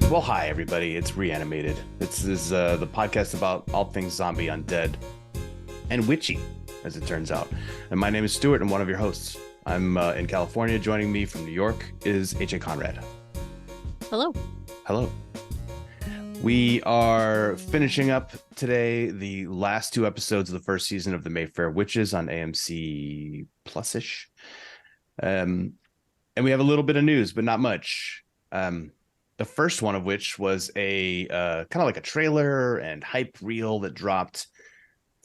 Well, hi everybody. It's Reanimated. This is the podcast about all things zombie, undead, and witchy, as it turns out. And my name is Stuart. I'm one of your hosts. I'm in California. Joining me from New York is H.A. Conrad. Hello. Hello. We are finishing up today the last two episodes of the first season of the Mayfair Witches on AMC Plus-ish. And we have a little bit of news, but not much. The first one of which was a kind of like a trailer and hype reel that dropped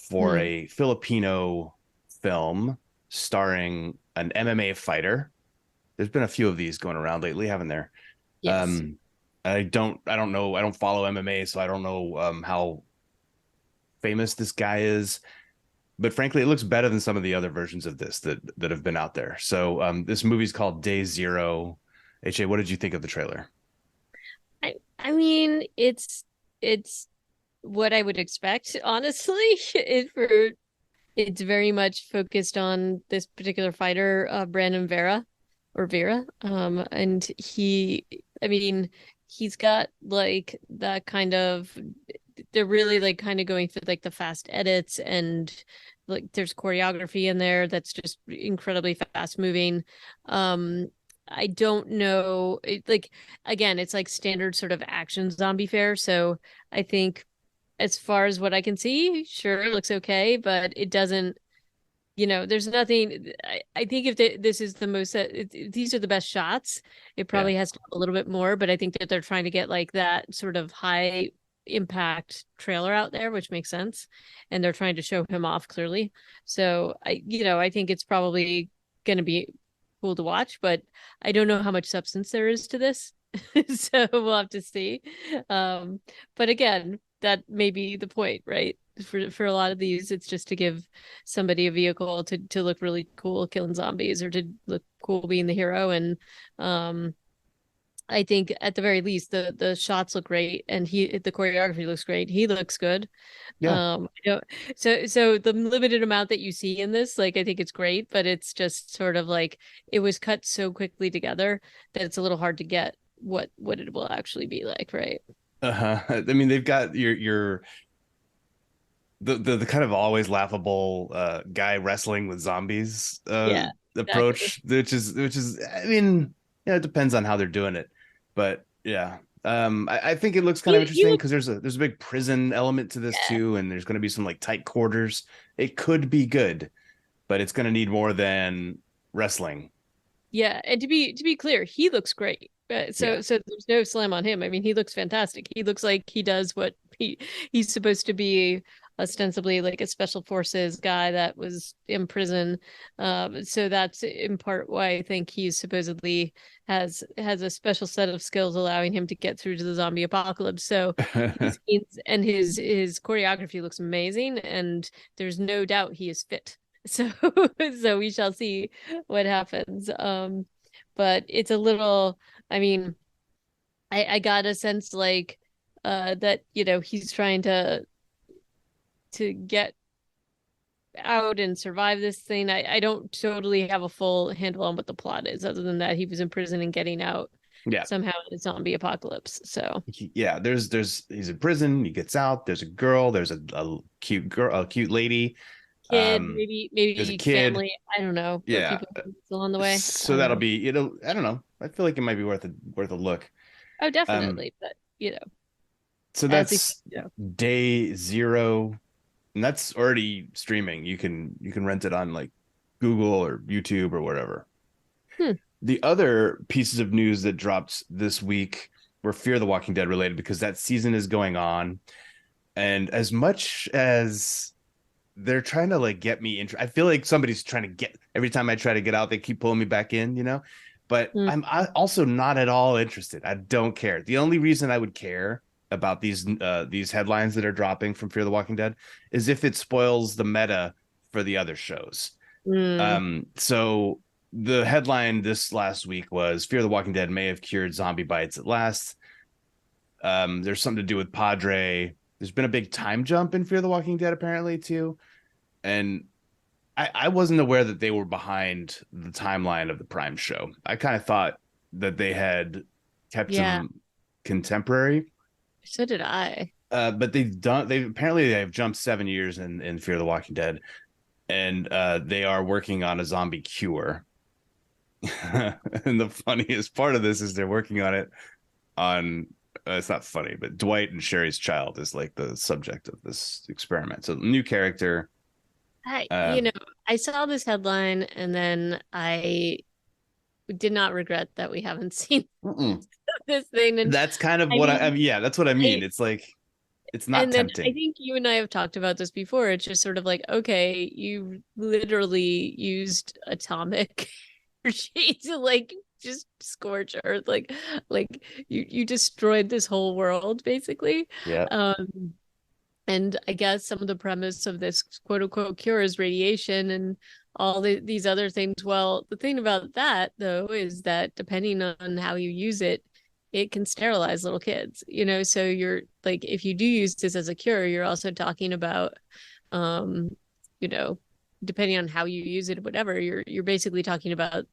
for a Filipino film starring an MMA fighter. There's been a few of these going around lately, haven't there? Yes. I don't know. I don't follow MMA, so I don't know how famous this guy is. But frankly, it looks better than some of the other versions of this that have been out there. So this movie's called Day Zero. HA, what did you think of the trailer? I mean, it's what I would expect, honestly. It's very much focused on this particular fighter, Brandon Vera. And I mean, he's got like that kind of, they're really like kind of going through like the fast edits, and like there's choreography in there that's just incredibly fast moving. I don't know, like, again, it's like standard sort of action zombie fare. So I think, as far as what I can see, sure, it looks okay, but it doesn't, there's nothing. I think if this is the most, these are the best shots, it Yeah. probably has to have a little bit more, but I think that they're trying to get like that sort of high impact trailer out there, which makes sense. And they're trying to show him off clearly. So I think it's probably going to be cool to watch, but I don't know how much substance there is to this. So we'll have to see. But again, that may be the point, right? For a lot of these, it's just to give somebody a vehicle to look really cool killing zombies, or to look cool being the hero. And I think at the very least the shots look great, and the choreography looks great. He looks good. Yeah. So the limited amount that you see in this, like, I think it's great, but it's just sort of like it was cut so quickly together that it's a little hard to get what it will actually be like, right? Uh-huh. I mean, they've got your the kind of always laughable guy wrestling with zombies Yeah, exactly. approach, which is I mean, yeah, it depends on how they're doing it. But yeah. I think it looks kind of He interesting looks, because there's a big prison element to this yeah. too, and there's going to be some like tight quarters. It could be good, but it's going to need more than wrestling. Yeah, and to be clear, he looks great. So Yeah. so there's no slam on him. I mean, he looks fantastic. He looks like he does what he's supposed to be, ostensibly like a special forces guy that was in prison. So that's in part why I think he's supposedly has a special set of skills allowing him to get through to the zombie apocalypse. So his scenes and his choreography looks amazing, and there's no doubt he is fit. So so we shall see what happens. But it's a little, I mean, I got a sense like that, he's trying to get out and survive this thing. I don't totally have a full handle on what the plot is, other than that he was in prison and getting out Yeah. somehow in a zombie apocalypse. So Yeah, there's he's in prison, he gets out, there's a girl, there's a cute girl, a cute lady. kid, Um, there's a maybe kid. family. I don't know where Yeah. people are still on the way. I So don't that'll know. be it'll I don't know. I feel like it might be worth a look. Oh, Um, definitely. But so as they that's you know. day zero, and that's already streaming. You can rent it on like Google or YouTube or whatever. Hmm. The other pieces of news that dropped this week were Fear the Walking Dead related because that season is going on. And as much as they're trying to like get me I feel like somebody's trying to get every time I try to get out, they keep pulling me back in. But Hmm. also not at all interested. I don't care. The only reason I would care about these headlines that are dropping from Fear the Walking Dead is if it spoils the meta for the other shows. Hmm. So the headline this last week was Fear the Walking Dead may have cured zombie bites at last. There's something to do with Padre. There's been a big time jump in Fear the Walking Dead apparently too, and I wasn't aware that they were behind the timeline of the Prime show. I kind of thought that they had kept Yeah. him. contemporary. So did I. But they've jumped 7 years in Fear the Walking Dead, and they are working on a zombie cure. And the funniest part of this is they're working on it on it's not funny, but Dwight and Sherry's child is like the subject of this experiment. So new character. I, Uh, you know, I saw this headline and then I did not regret that we haven't seen this thing. And that's kind of I what I mean, mean. Yeah, that's what I mean. I, It's like it's not and then I tempting. think you and I have talked about this before. It's just sort of like, okay, you literally used atomic energy to like just scorch Earth. Like you destroyed this whole world basically. Yeah. Um, and I guess some of the premise of this quote unquote cure is radiation and these other things. Well, the thing about that though is that depending on how you use it, it can sterilize little kids, so you're like, if you do use this as a cure, you're also talking about, um, you know, depending on how you use it, whatever, you're basically talking about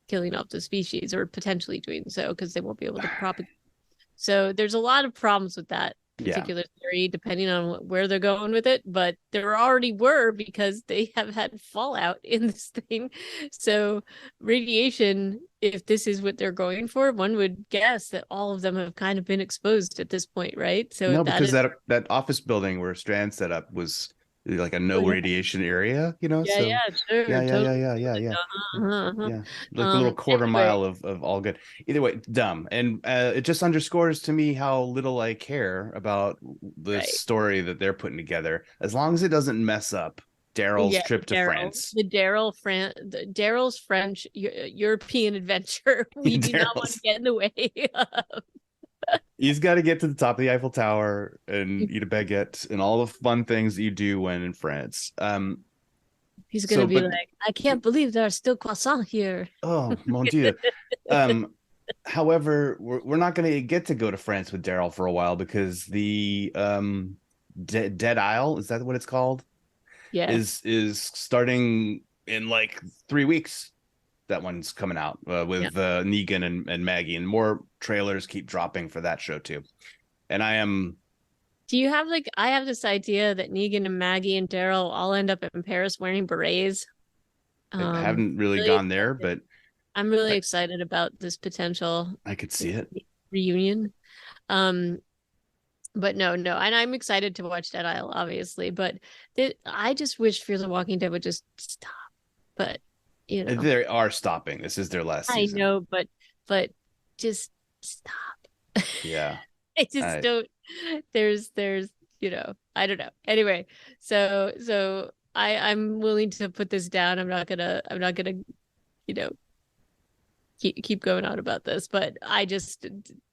killing off the species or potentially doing so because they won't be able to propagate. So there's a lot of problems with that Yeah. particular theory, depending on where they're going with it. But there already were because they have had fallout in this thing. So radiation, if this is what they're going for, one would guess that all of them have kind of been exposed at this point, right? So No, if that because is, that office building where Strand set up was like a oh no yeah, radiation area. yeah, So yeah, sure, yeah, yeah, yeah, totally, yeah, yeah, totally. yeah. Uh-huh, Yeah, like a little quarter Anyway, mile of all good. Either way, dumb, and it just underscores to me how little I care about the right. story that they're putting together, as long as it doesn't mess up Daryl's Yeah, trip to France. Daryl's French European adventure. We do not want to Daryl's, get in the way. he's got to get to the top of the Eiffel Tower and eat a baguette and all the fun things that you do when in France. He's gonna So, be but like, I can't believe there are still croissants here. oh mon dieu. Um, However, we're not going to get to go to France with Daryl for a while because the Dead Isle, is that what it's called? Yeah, Is starting in like 3 weeks. That one's coming out yeah. with Negan and Maggie, and more trailers keep dropping for that show too. And I am Do you have like I have this idea that Negan and Maggie and Daryl all end up in Paris wearing berets. I Um, haven't really really gone there, excited. but I'm really I, excited about this potential I could see it. reunion. Um, but no, and I'm excited to watch Dead Isle, obviously. But I just wish Fear the Walking Dead would just stop. But you know, They are stopping. This is their last I season. know, but just stop. Yeah. I just I don't. There's I don't know. Anyway, so I'm willing to put this down. I'm not gonna you know keep going on about this, but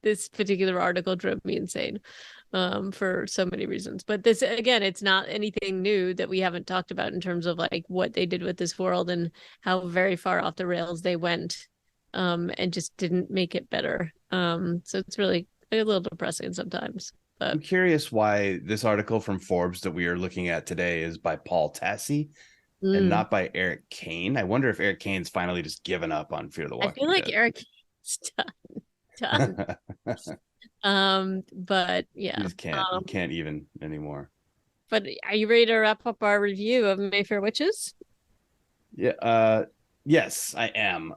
this particular article drove me insane for so many reasons. But this again, it's not anything new that we haven't talked about in terms of like what they did with this world and how very far off the rails they went, and just didn't make it better. So it's really a little depressing sometimes. But I'm curious why this article from Forbes that we are looking at today is by Paul Tassi and mm, not by Eric Kane. I wonder if Eric Kane's finally just given up on Fear the I feel Walking like Dead. Eric is done. But yeah. He can't even anymore. But are you ready to wrap up our review of Mayfair Witches? Yeah, yes, I am.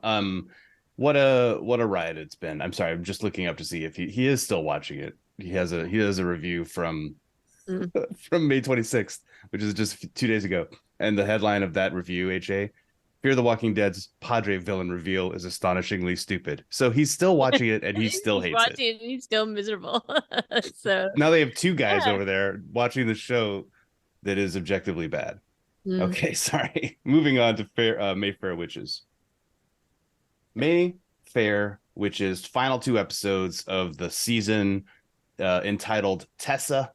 What a ride it's been. I'm sorry, I'm just looking up to see if he is still watching it. He has a review from Mm. from May 26th, which is just 2 days ago. And the headline of that review, HA, Fear the Walking Dead's Padre villain reveal is astonishingly stupid. So he's still watching it and he still He's hates it. watching and he's still miserable. So Now they have two guys yeah. over there watching the show that is objectively bad. Mm. Okay, sorry. Moving on to Mayfair Witches. Mayfair Witches, final 2 episodes of the season, entitled Tessa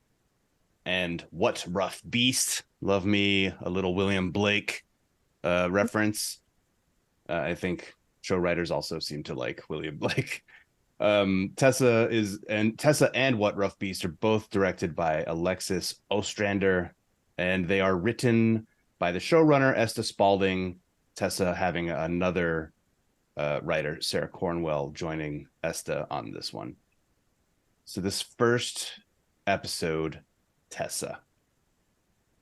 and What Rough Beast. Love me a little William Blake reference. I think show writers also seem to like William Blake. Tessa and What Rough Beast are both directed by Alexis Ostrander, and they are written by the showrunner Esta Spalding. Tessa having another writer, Sarah Cornwell, joining Esta on this one. So this first episode, Tessa,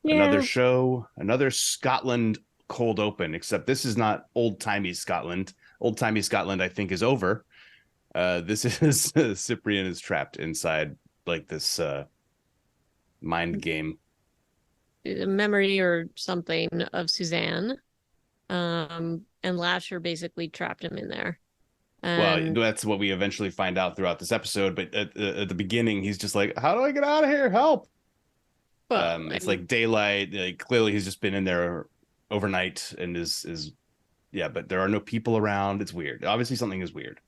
another Yeah. show, another Scotland cold open, except this is not old-timey Scotland. Old-timey Scotland, I think, is over. This is Cyprian is trapped inside like this mind game. A memory or something of Suzanne. And Lasher basically trapped him in there. Well, And that's what we eventually find out throughout this episode. But at the beginning, he's just like, "How do I get out of here? Help!" well, I It's mean, like daylight. Like clearly, he's just been in there overnight and is yeah. But there are no people around. It's weird. Obviously, something is weird.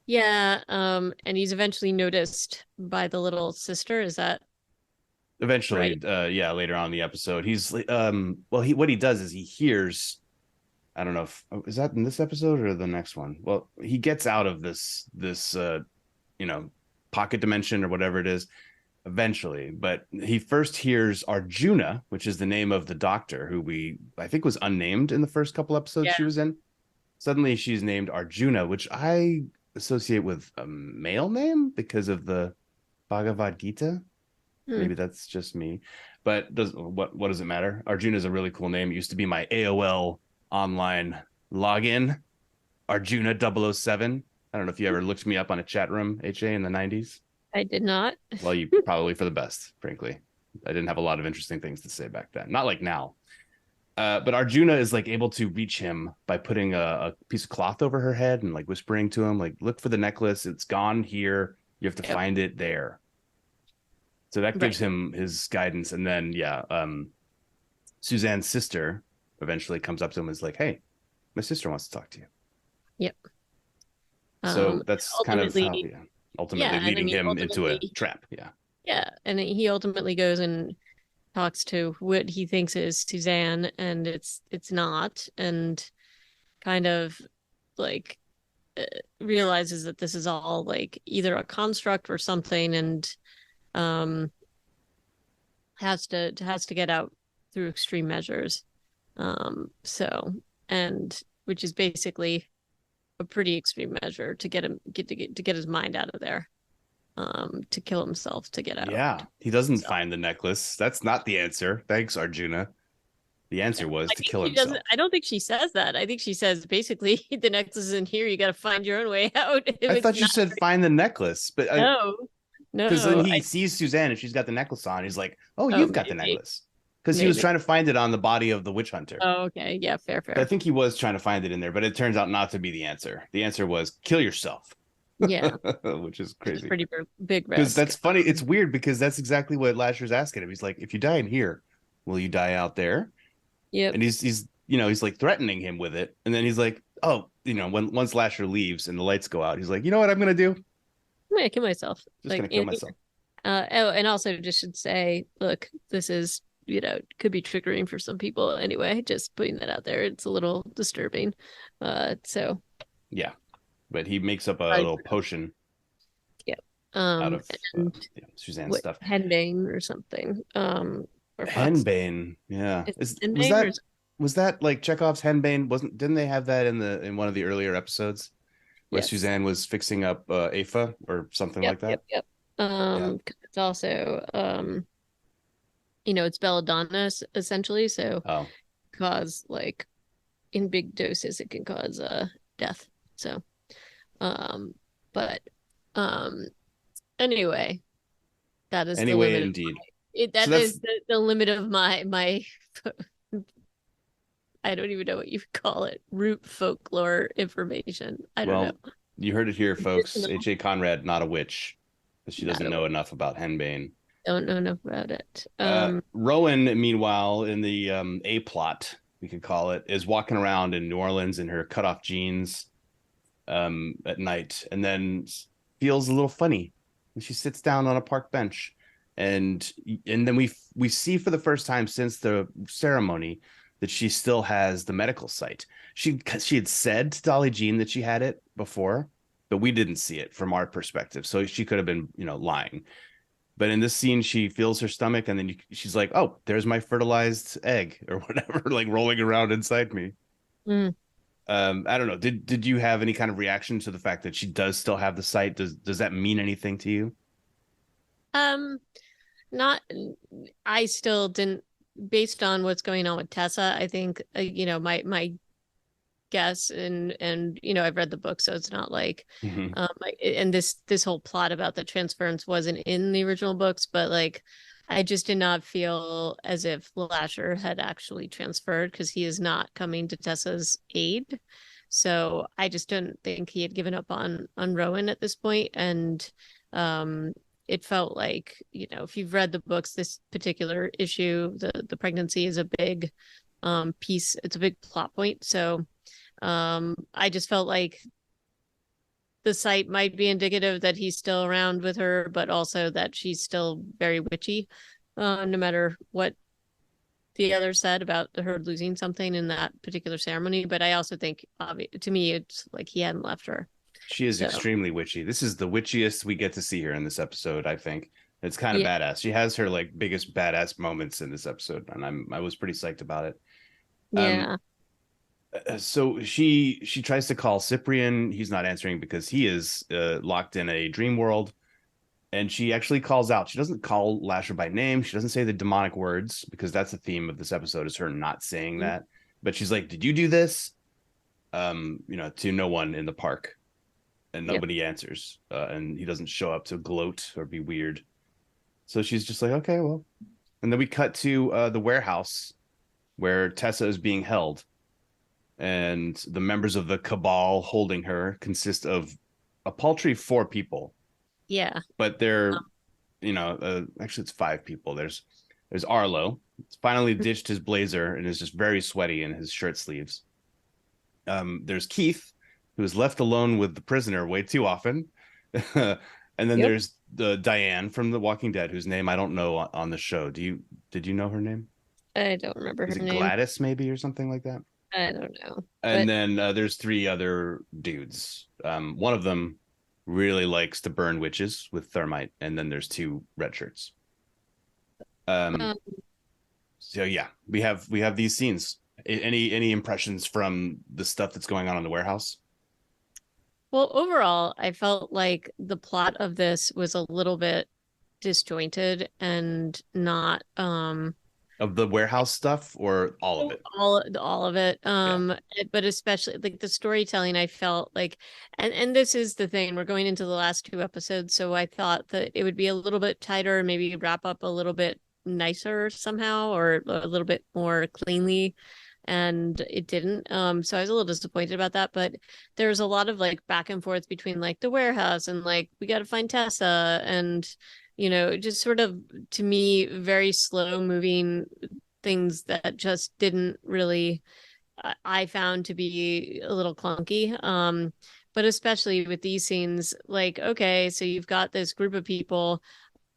yeah, and he's eventually noticed by the little sister. Is that right? Eventually, yeah, later on in the episode, he's well, he what he does is he hears. I don't know if is that in this episode or the next one. Well, he gets out of this you know pocket dimension or whatever it is eventually, but he first hears Arjuna, which is the name of the doctor who I think was unnamed in the first couple episodes Yeah. she was in. Suddenly she's named Arjuna, which I associate with a male name because of the Bhagavad Gita. Hmm. Maybe that's just me, but what does it matter? Arjuna is a really cool name. It used to be my AOL online login, Arjuna 007. I don't know if you ever looked me up on a chat room, HA, in the 90s. I did not. Well, you probably for the best, frankly. I didn't have a lot of interesting things to say back then. Not like now. But Arjuna is like able to reach him by putting a piece of cloth over her head and like whispering to him, like, look for the necklace. It's gone here. You have to Yep. find it there. So that gives Right. him his guidance. And then, yeah, Suzanne's sister eventually comes up to him and is like, hey, my sister wants to talk to you. Yep. So that's kind of how, Ultimately, yeah, ultimately yeah, and I leading mean, him into a ultimately, trap. Yeah. yeah, and he ultimately goes and talks to what he thinks is Suzanne, and it's not, and kind of like uh, realizes that this is all like either a construct or something, and um has to get out through extreme measures. So and which is basically a pretty extreme measure to get him to get his mind out of there, to kill himself to get out. Yeah. He doesn't So find the necklace. That's not the answer. Thanks, Arjuna. The answer was I to think kill she doesn't. himself. I don't think she says that. I think she says basically the necklace is in here. You got to find your own way out. If I it's thought you not, said find the necklace, but no, because then no. he sees Suzanne and she's got the necklace on. He's like, oh, Oh, you've got the maybe, necklace. Because he was maybe. trying to find it on the body of the witch hunter. Oh, okay. Yeah, fair, So I fair. think he was trying to find it in there, but it turns out not to be the answer. The answer was kill yourself, Yeah, which is which is crazy. pretty big Because risk. that's funny. It's weird because that's exactly what Lasher's asking him. He's like, if you die in here, will you die out there? Yep. And he's he's like threatening him with it. And then he's like, oh, when once Lasher leaves and the lights go out, he's like, you know what I'm gonna do? I'm gonna kill myself. Just Like, gonna kill myself. oh, and also just should say, look, this is, could be triggering for some people anyway. Just putting that out there. It's a little disturbing. So Yeah. But he makes up a probably, little potion yeah. out of And Suzanne's what stuff. henbane or something. Or fox. Henbane, yeah. It's Is henbane or was that like Chekhov's henbane? Didn't they have that in one of the earlier episodes where yes. Suzanne was fixing up Aoife or something Yep. like that? Yep. Yep. Yeah. 'Cause it's also it's belladonna essentially, so Oh, cause like in big doses it can cause death. So um but um anyway, that is the anyway, limit of indeed. So that that's is the limit of my I don't even know what you call it, root folklore information. I don't know. well, you heard it here, folks. Medicinal, H.A. Conrad, not a witch, because she not doesn't a know witch. enough about henbane. Don't know enough about it. Rowan, meanwhile, in the A plot, we could call it, is walking around in New Orleans in her cutoff jeans at night, and then feels a little funny. And she sits down on a park bench, and then we see for the first time since the ceremony that she still has the medical site. She had said to Dolly Jean that she had it before, but we didn't see it from our perspective. So she could have been, lying. But in this scene, she feels her stomach, and then she's like, "Oh, there's my fertilized egg or whatever, like rolling around inside me." mm. I don't know. Did you have any kind of reaction to the fact that she does still have the sight? Does that mean anything to you? Um, not, I still didn't, based on what's going on with Tessa, I think, my guess, and I've read the book, so it's not like, Mhm. and this whole plot about the transference wasn't in the original books, but like, I just did not feel as if Lasher had actually transferred, because he is not coming to Tessa's aid. So I just didn't think he had given up on Rowan at this point. And um it felt like, if you've read the books, this particular issue, the pregnancy is a big piece, it's a big plot point. So I just felt like the site might be indicative that he's still around with her, but also that she's still very witchy, no matter what the other said about her losing something in that particular ceremony. But I also think, to me, it's like he hadn't left her. She is So extremely witchy. This is the witchiest we get to see her in this episode, I think. It's kind of yeah, badass. She has her like biggest badass moments in this episode, and I was pretty psyched about it. Um, yeah, so she tries to call Cyprian. He's not answering because he is locked in a dream world. And she actually calls out. She doesn't call Lasher by name. She doesn't say the demonic words because that's the theme of this episode is her not saying that. But she's like, "Did you do this?" To no one in the park, and yep, nobody answers. And he doesn't show up to gloat or be weird. So she's just like, "Okay, well." And then we cut to the warehouse where Tessa is being held, and the members of the cabal holding her consist of a paltry four people, yeah, but they're actually it's five people. There's Arlo. He's finally ditched his blazer and is just very sweaty in his shirt sleeves. There's Keith, who is left alone with the prisoner way too often. And then yep. there's the Diane from The Walking Dead, whose name I don't know on the show. Did you know her name? I don't remember Is her it name. Gladys maybe or something like that? I don't know, And but then there's three other dudes. One of them really likes to burn witches with thermite, and then there's two red shirts. Um, um, so yeah, we have these scenes. Any impressions from the stuff that's going on in the warehouse well, overall, I felt like the plot of this was a little bit disjointed and not of the warehouse stuff or all of it? all of it. Yeah, But especially like the storytelling, I felt like, and this is the thing, we're going into the last two episodes, so I thought that it would be a little bit tighter, maybe wrap up a little bit nicer somehow, or a little bit more cleanly, and it didn't. So I was a little disappointed about that. But there's a lot of like back and forth between like the warehouse and like we got to find Tessa, and just sort of, to me, very slow moving things that just didn't really, I found to be a little clunky. But especially with these scenes, like, okay, so you've got this group of people.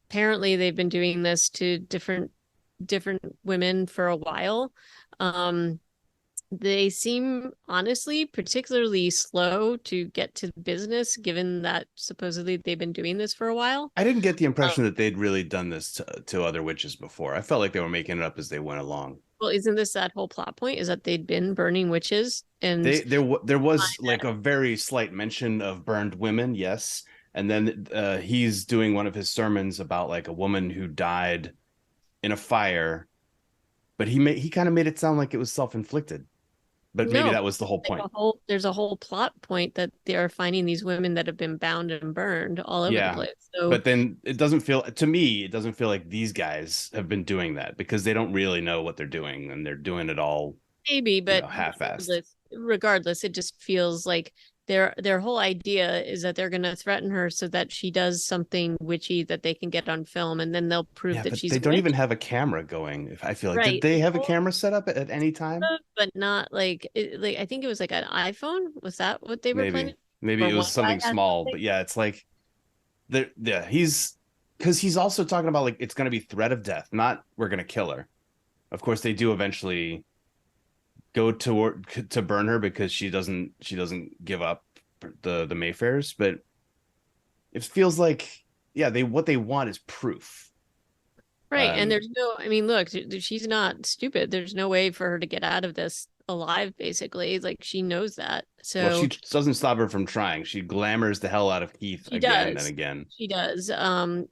Apparently, they've been doing this to different women for a while. Um, they seem honestly particularly slow to get to business, given that supposedly they've been doing this for a while. I didn't get the Um, impression that they'd really done this to other witches before. I felt like they were making it up as they went along. well, isn't this that whole plot point? Is that they'd been burning witches and There was like a very slight mention of burned women, yes, and then he's doing one of his sermons about like a woman who died in a fire, but he kind of made it sound like it was self-inflicted, but maybe no, that was the whole like point. there's a whole plot point that they are finding these women that have been bound and burned all over the Yeah, place. So but then it doesn't feel like these guys have been doing that because they don't really know what they're doing and they're doing it all maybe, but half-assed. regardless, it just feels like their whole idea is that they're going to threaten her so that she does something witchy that they can get on film, and then they'll prove Yeah, that but she's they a don't even witch. have a camera going. If I feel like, did Right. they have a camera set up at any time? But not like, like I think it was like an iPhone. Was that what they were Maybe, planning? maybe Or it was one guy something had small, something. but yeah, it's like there. Yeah, he's because he's also talking about like it's going to be threat of death, not we're going to kill her. Of course, they do eventually go to burn her because she doesn't give up the Mayfairs, but it feels like yeah, they what they want is proof. Right. And Um, there's no, I mean, look, she's not stupid. There's no way for her to get out of this alive, basically. Like she knows that. Well, she So doesn't stop her from trying. She glamours the hell out of Keith she again and does. again. She does. And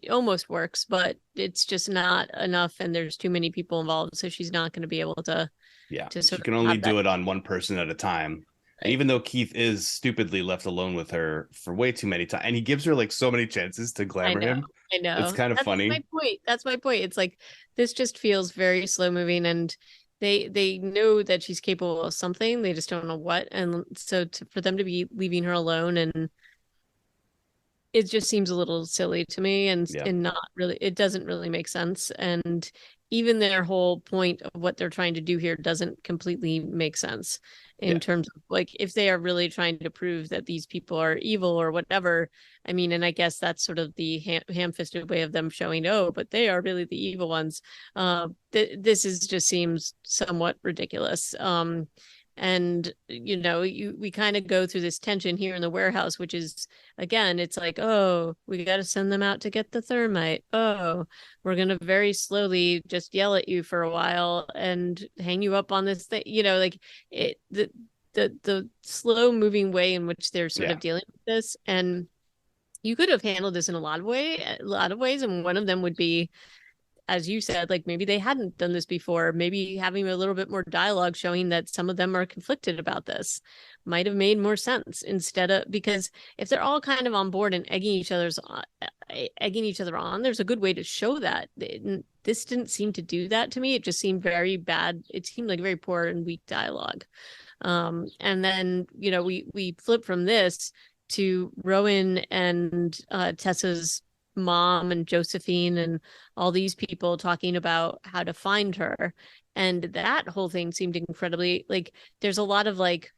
it almost works, but it's just not enough and there's too many people involved. So she's not going to be able Yeah, to she sort of can only have that. do it on one person at a time. And Right. even though Keith is stupidly left alone with her for way too many times, and he gives her like so many chances to I glamour know. him, I it's know. kind of That's my funny. point. That's my point. It's like this just feels very slow moving and they know that she's capable of something. They just don't know what. And so for them to be leaving her alone and it just seems a little silly to me Yeah, and not really it doesn't really make sense and even their whole point of what they're trying to do here doesn't completely make sense in yeah, terms of like if they are really trying to prove that these people are evil or whatever. I mean, and I guess that's sort of the ham-fisted way of them showing, oh, but they are really the evil ones. This is just seems somewhat ridiculous. And we kind of go through this tension here in the warehouse, which is again, it's like, oh, we got to send them out to get the thermite. Oh, we're going to very slowly just yell at you for a while and hang you up on this thing. Like it, the slow moving way in which they're sort yeah. of dealing with this. And you could have handled this in a lot of ways. And one of them would be, as you said, like maybe they hadn't done this before. Maybe having a little bit more dialogue showing that some of them are conflicted about this might have made more sense instead of because if they're all kind of on board and egging each other on, there's a good way to show that. This didn't seem to do that to me. It just seemed very bad. It seemed like very poor and weak dialogue. And then we flip from this to Rowan and Tessa's mom and Josephine and all these people talking about how to find her. And that whole thing seemed incredibly like there's a lot of like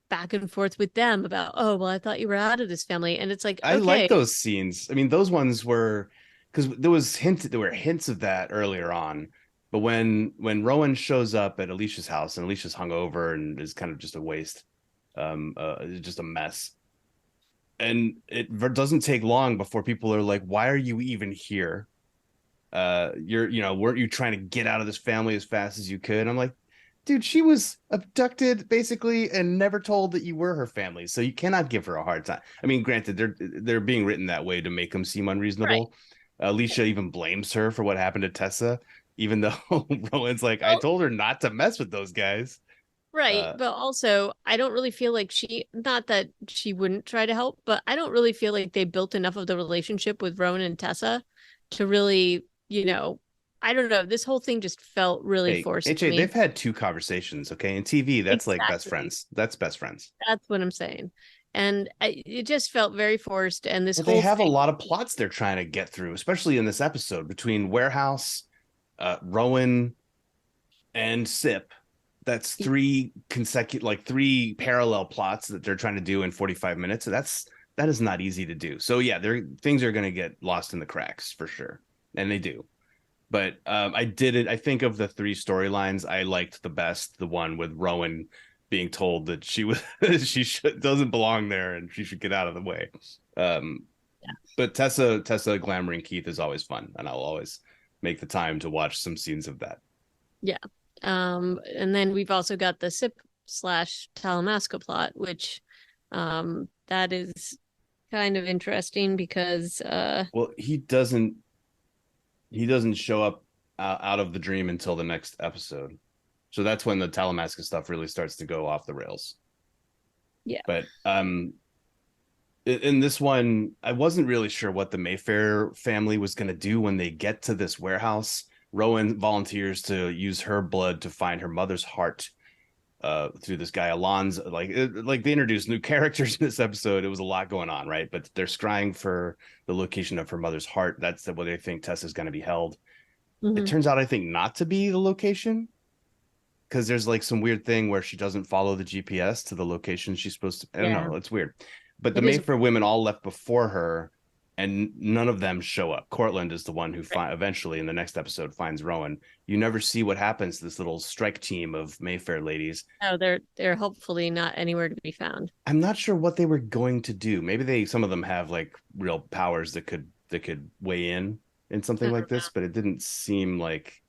back and forth with them about, oh, well, I thought you were out of this family. And it's like, I like okay, those scenes. I mean, those ones were because there were hints of that earlier on. But when Rowan shows up at Alicia's house and Alicia's hungover and is kind of just a waste, just a mess. And it doesn't take long before people are like, "Why are you even here? Weren't you trying to get out of this family as fast as you could?" And I'm like, dude, she was abducted basically and never told that you were her family, so you cannot give her a hard time. I mean, granted, they're being written that way to make them seem right. unreasonable. Alicia even blames her for what happened to Tessa, even though Rowan's like, I Well, told her not to mess with those guys. right. Uh, But also, I don't really feel like not that she wouldn't try to help, but I don't really feel like they built enough of the relationship with Rowan and Tessa to really, I don't know. This whole thing just felt really hey, forced to AJ, me. they've had two conversations, okay? In TV, that's like best Exactly. friends. That's best friends. That's what I'm saying. And it just felt very forced. And this Well, they whole have a thing, lot of plots they're trying to get through, especially in this episode between Warehouse, Rowan, and Sip. That's three parallel plots that they're trying to do in 45 minutes. That is not easy to do. So yeah, things are going to get lost in the cracks for sure, and they do. But I think of the three storylines, I liked the best the one with Rowan being told that doesn't belong there and she should get out of the way. Um, but Tessa glamoring Keith is always fun, and I'll always make the time to watch some scenes of that. yeah. And then we've also got the Sip slash Talamasca plot, which that is kind of interesting because Well, he doesn't show up out of the dream until the next episode, so that's when the Talamasca stuff really starts to go off the rails. yeah. But in this one, I wasn't really sure what the Mayfair family was going to do when they get to this warehouse. Rowan volunteers to use her blood to find her mother's heart through this guy Alonzo. Like they introduced new characters in this episode. It was a lot going on, right? But they're scrying for the location of her mother's heart. That's where they think Tessa's going to be held. It Mhm. turns out, I think, not to be the location because there's like some weird thing where she doesn't follow the GPS to the location she's supposed to. I don't Yeah, know. It's weird. But the it is Mayfair women all left before her, and none of them show up. Cortland is the one who right. eventually in the next episode finds Rowan. You never see what happens to this little strike team of Mayfair ladies. No, they're hopefully not anywhere to be found. I'm not sure what they were going to do. Maybe some of them have like real powers that could weigh in something I like don't this, know. but it didn't seem like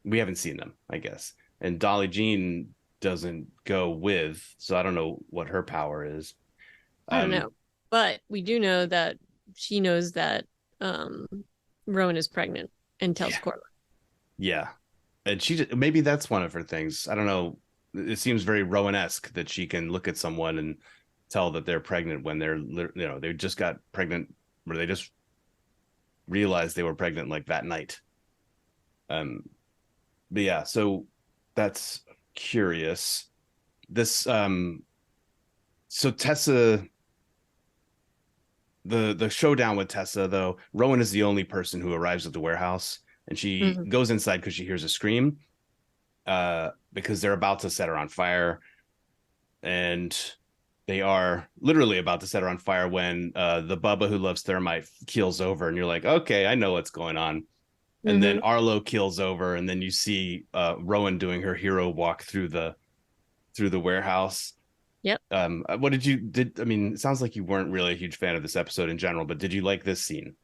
we haven't seen them, I guess. and Dolly Jean doesn't go with, so I don't know what her power is. I don't Um, know. But we do know that she knows that um Rowan is pregnant and tells yeah, Corlin. yeah, and maybe that's one of her things. I don't know. It seems very Rowan-esque that she can look at someone and tell that they're pregnant when they just got pregnant, or they just realized they were pregnant like that night. Um, but yeah, so that's curious. This so Tessa, the showdown with Tessa, though, Rowan is the only person who arrives at the warehouse, and she Mhm. goes inside because she hears a scream, because they're about to set her on fire, and they are literally about to set her on fire when the Bubba who loves thermite keels over, and you're like, okay, I know what's going on. And then Mhm. Arlo keels over, and then you see Rowan doing her hero walk through the warehouse. Yep. What did I mean? It sounds like you weren't really a huge fan of this episode in general, but did you like this scene?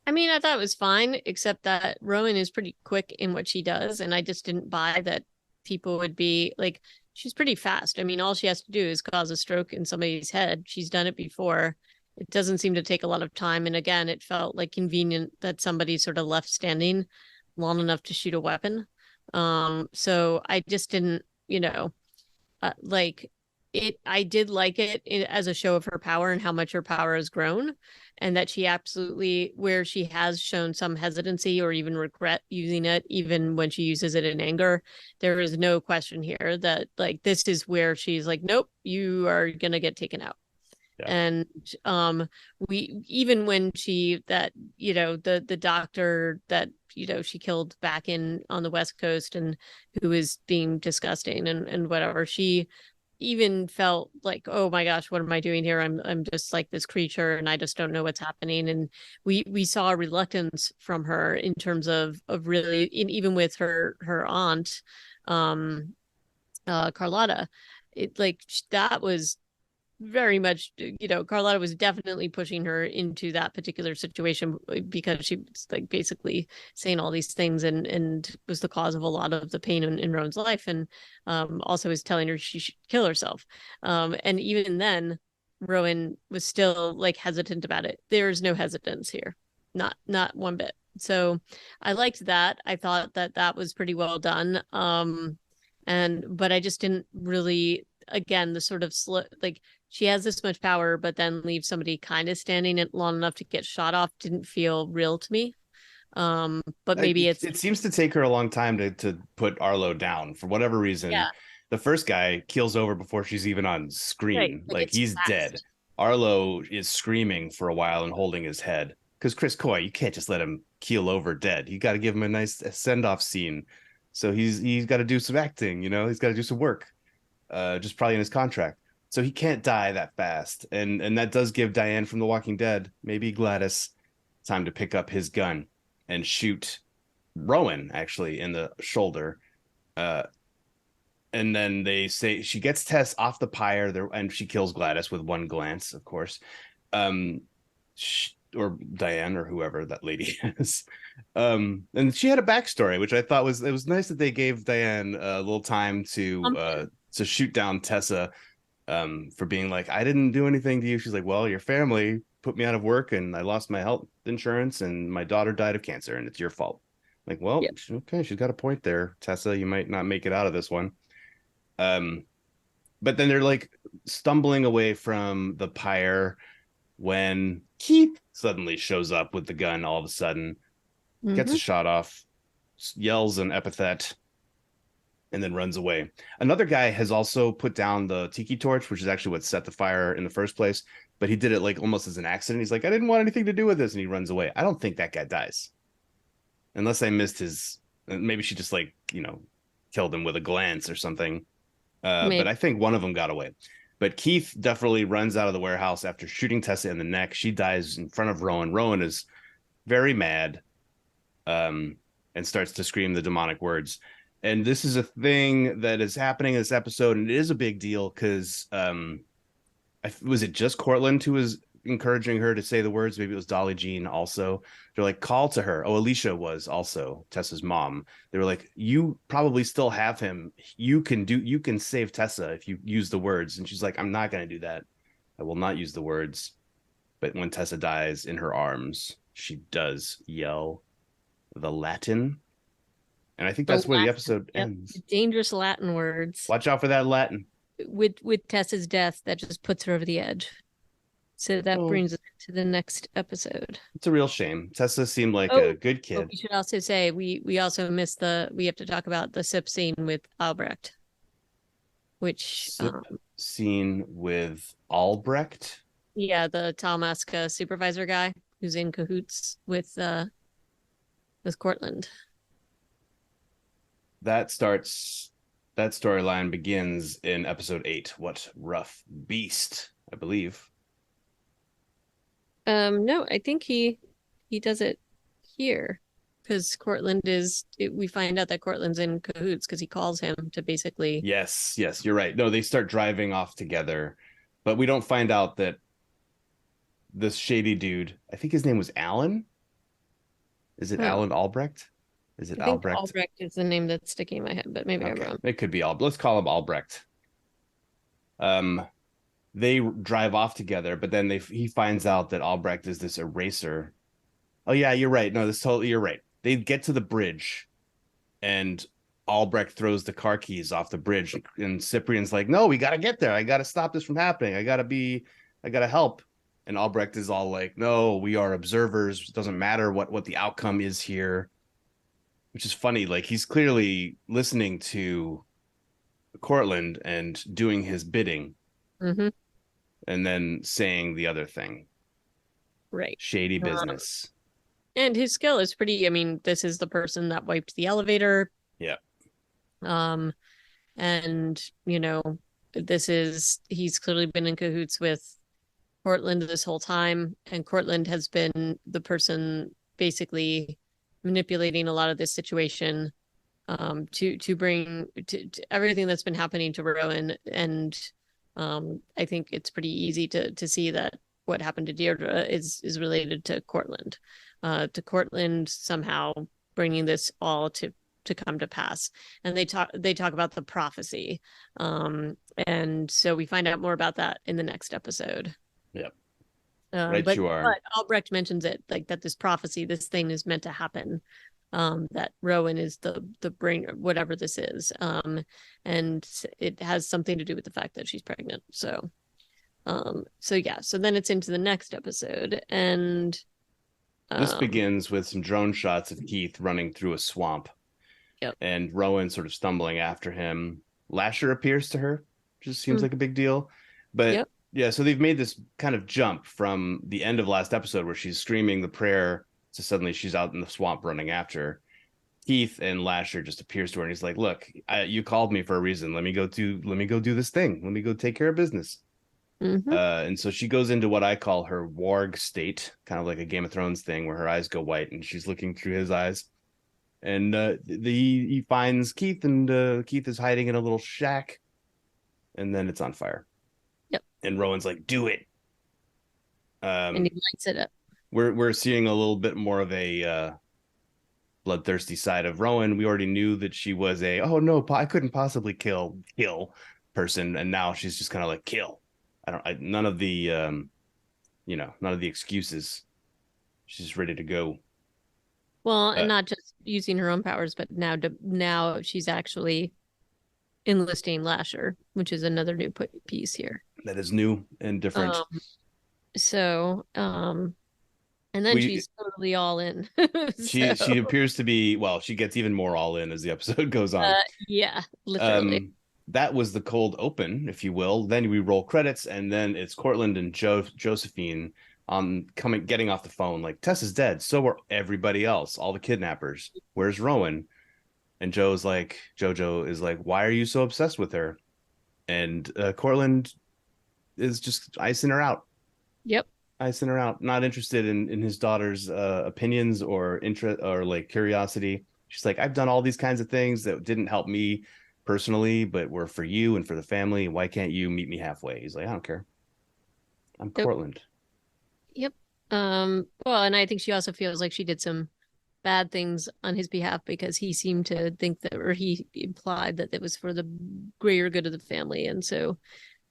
I mean, I thought it was fine, except that Rowan is pretty quick in what she does, and I just didn't buy that people would be like, she's pretty fast. I mean, all she has to do is cause a stroke in somebody's head. She's done it before. It doesn't seem to take a lot of time. And again, it felt like convenient that somebody sort of left standing long enough to shoot a weapon. So I just didn't, like it. I did like it as a show of her power and how much her power has grown, and that she absolutely, where she has shown some hesitancy or even regret using it, even when she uses it in anger, there is no question here that like this is where she's like, nope, you are gonna get taken out. Yeah. And we, even when she, that, the doctor that, she killed back in on the West Coast, and who is being disgusting and whatever, she even felt like, oh my gosh, what am I doing here? I'm just like this creature and I just don't know what's happening. And we saw a reluctance from her in terms of really, even with her aunt, um Carlotta. It, like, that was very much, Carlotta was definitely pushing her into that particular situation, because she was like basically saying all these things, and was the cause of a lot of the pain in Rowan's life, and also was telling her she should kill herself. And even then, Rowan was still like hesitant about it. There's no hesitance here, not one bit. So I liked that. I thought that that was pretty well done. And but I just didn't really, again, the sort of like, she has this much power, but then leaves somebody kind of standing it long enough to get shot off didn't feel real to me. But maybe it's, It seems to take her a long time to put Arlo down for whatever reason. yeah, The first guy keels over before she's even on right. screen. Like Like it's he's dead. fast. Arlo is screaming for a while and holding his head. Because Chris Coy, you can't just let him keel over dead. You got to give him a nice send off scene. So he's got to do some acting. He's got to do some work. Just probably in his contract. So he can't die that fast. And that does give Diane from The Walking Dead, maybe Gladys, time to pick up his gun and shoot Rowan actually in the shoulder. Uh, and then they say she gets Tess off the pyre there, and she kills Gladys with one glance, of course. Um, or Diane or whoever that lady is. And she had a backstory, which I thought was nice that they gave Diane a little time to shoot down Tessa, for being like, I didn't do anything to you. She's like, well, your family put me out of work and I lost my health insurance and my daughter died of cancer and it's your fault. Like, well, Yeah. okay, she's got a point there, Tessa. You might not make it out of this one. Um, but then they're like stumbling away from the pyre when Keith suddenly shows up with the gun all of a sudden, gets a Mm-hmm. shot off, yells an epithet, and then runs away. Another guy has also put down the tiki torch, which is actually what set the fire in the first place, but he did it like almost as an accident. He's like, I didn't want anything to do with this, and he runs away. I don't think that guy dies, unless I missed his. Maybe she just like killed him with a glance or something. But Maybe. I think one of them got away. But Keith definitely runs out of the warehouse after shooting Tessa in the neck. She dies in front of Rowan. Rowan is very mad, um, and starts to scream the demonic words. And this is a thing that is happening in this episode, and it is a big deal because was it just Cortland who was encouraging her to say the words. Maybe it was Dolly Jean also. They're like, call to her. Oh, Alicia was also Tessa's mom. They were like, you probably still have him. You can save Tessa if you use the words. And she's like, I'm not going to do that. I will not use the words. But when Tessa dies in her arms, she does yell the Latin. And I think The that's where the Latin, episode yep, ends. dangerous Latin words. Watch out for that Latin. With Tessa's death, that just puts her over the edge. So that Oh, brings us to the next episode. it's a real shame. Tessa seemed like a Oh, good but kid. we should also say we also missed we have to talk about the sip scene with Albrecht, which Sip scene with Albrecht. yeah, the Talmaska supervisor guy who's in cahoots with Cortland. That storyline begins in episode 8. What rough beast, I believe. No, I think he does it here because we find out that Cortland's in cahoots because he calls him to basically. Yes, you're right. No, they start driving off together, but we don't find out that this shady dude, I think his name was Alan. Is it Alan Albrecht? Is it I think Albrecht? Albrecht is the name that's sticking in my head, but maybe I'm wrong. It could be Albrecht. Let's call him Albrecht. They drive off together, but then he finds out that Albrecht is this eraser. Oh yeah, you're right. No, you're right. They get to the bridge, and Albrecht throws the car keys off the bridge, and Cyprian's like, "No, we gotta get there. I gotta stop this from happening. I gotta help." And Albrecht is all like, "No, we are observers. It doesn't matter what the outcome is here," which is funny. Like he's clearly listening to Cortland and doing his bidding, Mm-hmm. and then saying the other thing. Right. Shady business. And his skill is pretty. I mean, this is the person that wiped the elevator. Yeah. And he's clearly been in cahoots with Cortland this whole time, and Cortland has been the person basically manipulating a lot of this situation to bring to everything that's been happening to Rowan. And I think it's pretty easy to see that what happened to Deirdre is related to Cortland. To Cortland somehow bringing this all to come to pass. And they talk about the prophecy. And so we find out more about that in the next episode. Yep. But you are. But Albrecht mentions it, like that this prophecy, this thing is meant to happen. That Rowan is the brain, whatever this is. And it has something to do with the fact that she's pregnant. So yeah. So then it's into the next episode, and this begins with some drone shots of Keith running through a swamp. Yep. And Rowan sort of stumbling after him. Lasher appears to her, just seems like a big deal. But yep. Yeah, so they've made this kind of jump from the end of last episode where she's screaming the prayer to suddenly she's out in the swamp running after her. Keith and Lasher just appears to her and he's like, "Look, you called me for a reason. Let me go do this thing. Let me go take care of business." Mm-hmm. And so she goes into what I call her warg state, kind of like a Game of Thrones thing where her eyes go white and she's looking through his eyes. And he finds Keith, and Keith is hiding in a little shack, and then it's on fire. Yep. And Rowan's like, "Do it." And he lights it up. We're seeing a little bit more of a bloodthirsty side of Rowan. We already knew that she was I couldn't possibly kill person, and now she's just kind of like kill. None of the none of the excuses. She's ready to go. Well, and not just using her own powers, but now she's actually enlisting Lasher, which is another new piece here. That is new and different. And then she's totally all in. She appears to be, she gets even more all in as the episode goes on. Yeah, literally. That was the cold open, if you will. Then we roll credits, and then it's Cortland and Josephine getting off the phone like, "Tess is dead, so are everybody else, all the kidnappers. Where's Rowan?" And Jojo is like, "Why are you so obsessed with her?" And Cortland is just icing her out. Yep. Icing her out, not interested in his daughter's opinions or interest or like curiosity. She's like, "I've done all these kinds of things that didn't help me personally, but were for you and for the family. Why can't you meet me halfway?" He's like, "I don't care. I'm Cortland." Yep. Well, and I think she also feels like she did some bad things on his behalf because he seemed to think that, or he implied that it was for the greater good of the family. And so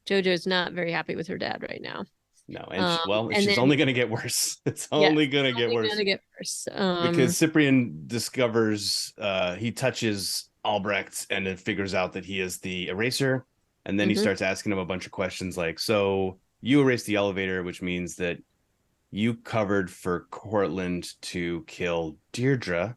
JoJo's not very happy with her dad right now. No, and well, And she's then, only going to get worse. It's yes, only it's going to get only worse gonna get worse. because Cyprian discovers he touches Albrecht and then figures out that he is the eraser, and then he Mhm. starts asking him a bunch of questions like, "So you erased the elevator, which means that you covered for Cortland to kill Deirdre.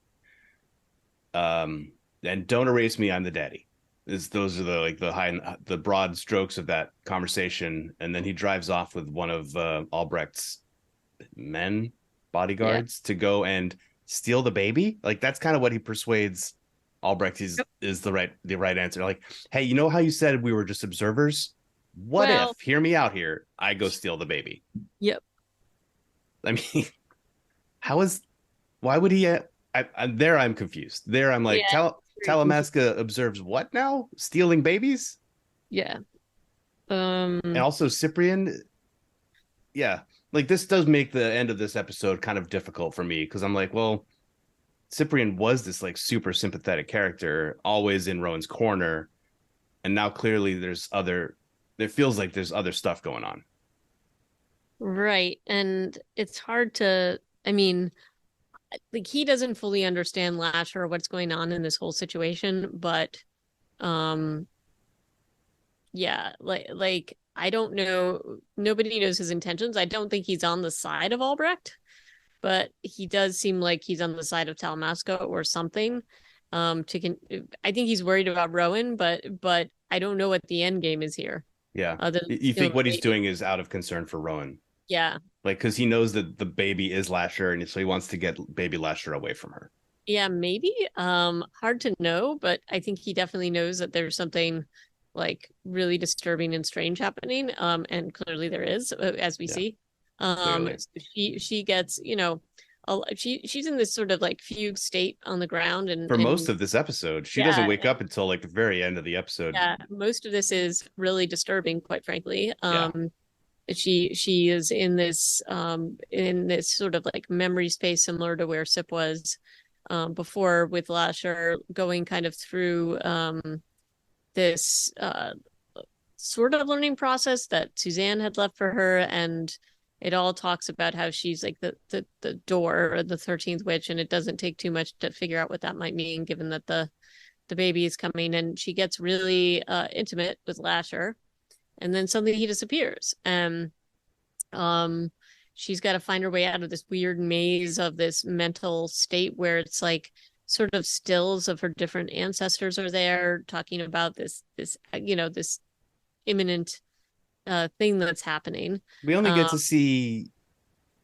Um, and don't erase me. I'm the daddy." Those are the broad strokes of that conversation, and then he drives off with one of Albrecht's men Yeah. bodyguards to go and steal the baby. Like that's kind of what he persuades Albrecht is the right answer. Like, hey, you know how you said we were just observers? What Well, if, hear me out here, I go steal the baby? yep. I mean, how is why would he I'm confused. There I'm like, Yeah. Very confused. Talamasca observes what now? Stealing babies? Yeah. And also Cyprian, yeah. Like this does make the end of this episode kind of difficult for me because I'm like, well, Cyprian was this like super sympathetic character, always in Rowan's corner, and now clearly it feels like there's other stuff going on. Right. And it's hard to, I mean, like he doesn't fully understand Lasher or what's going on in this whole situation, but um yeah, like I don't know, nobody knows his intentions. I don't think he's on the side of Albrecht, but he does seem like he's on the side of Talamasca or something. I think he's worried about Rowan, but I don't know what the end game is here, Yeah. other than You stealing think the what he's baby. doing is out of concern for Rowan. Yeah. Like, because he knows that the baby is Lasher, and so he wants to get baby Lasher away from her. Yeah, maybe. Hard to know, but I think he definitely knows that there's something like really disturbing and strange happening. And clearly there is, as we Yeah, see. clearly. So she gets, she's in this sort of like fugue state on the ground, For most and of this episode, she doesn't yeah, wake up until like the very end of the episode. yeah, most of this is really disturbing, quite frankly. Yeah. She is in this sort of like memory space similar to where Sip was before with Lasher, going kind of through this sort of learning process that Suzanne had left for her, and it all talks about how she's like the door or the 13th witch, and it doesn't take too much to figure out what that might mean, given that the baby is coming, and she gets really intimate with Lasher, and then suddenly he disappears. And um she's got to find her way out of this weird maze of this mental state where it's like sort of stills of her different ancestors are there talking about this imminent thing that's happening. We only get um to see